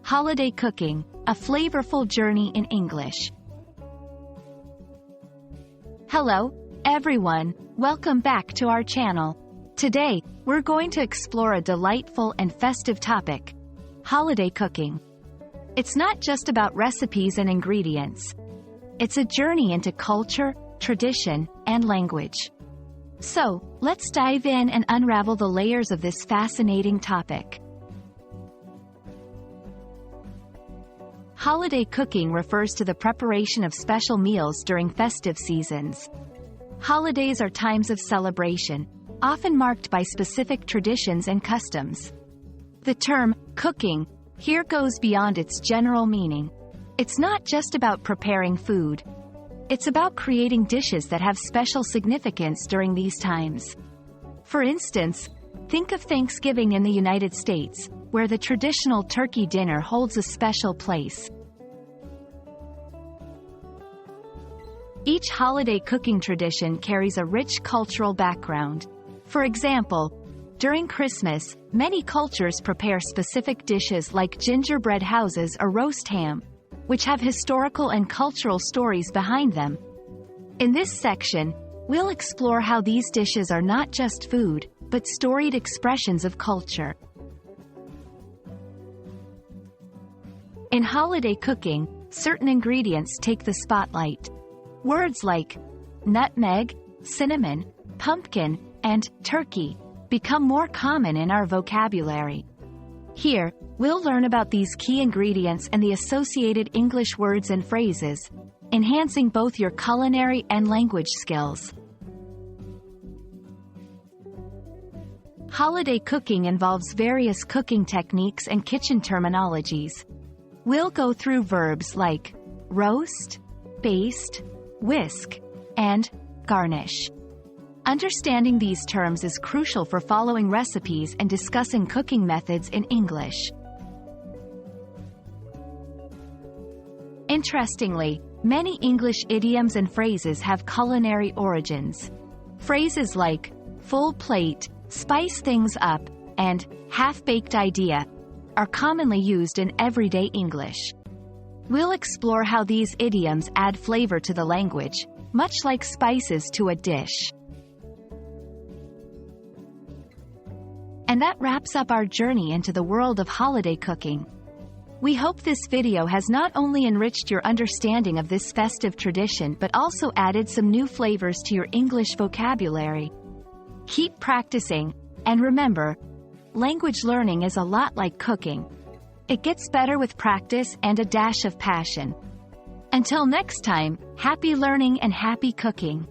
Holiday cooking, a flavorful journey in English. Hello, everyone. Welcome back to our channel. Today, we're going to explore a delightful and festive topic: holiday cooking. It's not just about recipes and ingredients. It's a journey into culture, tradition, and language. So, let's dive in and unravel the layers of this fascinating topic. Holiday cooking refers to the preparation of special meals during festive seasons. Holidays are times of celebration, often marked by specific traditions and customs. The term cooking here goes beyond its general meaning. It's not just about preparing food. It's about creating dishes that have special significance during these times. For instance, think of Thanksgiving in the United States, where the traditional turkey dinner holds a special place. Each holiday cooking tradition carries a rich cultural background. For example, during Christmas, many cultures prepare specific dishes like gingerbread houses or roast ham, which have historical and cultural stories behind them. In this section, we'll explore how these dishes are not just food, but storied expressions of culture. In holiday cooking, certain ingredients take the spotlight. Words like nutmeg, cinnamon, pumpkin, and turkey become more common in our vocabulary. Here, we'll learn about these key ingredients and the associated English words and phrases, enhancing both your culinary and language skills. Holiday cooking involves various cooking techniques and kitchen terminologies. We'll go through verbs like roast, baste, whisk, and garnish. Understanding these terms is crucial for following recipes and discussing cooking methods in English. Interestingly, many English idioms and phrases have culinary origins. Phrases like full plate, spice things up, and half-baked idea are commonly used in everyday English. We'll explore how these idioms add flavor to the language, much like spices to a dish. And that wraps up our journey into the world of holiday cooking. We hope this video has not only enriched your understanding of this festive tradition but also added some new flavors to your English vocabulary. Keep practicing, and remember, language learning is a lot like cooking. It gets better with practice and a dash of passion. Until next time, happy learning and happy cooking.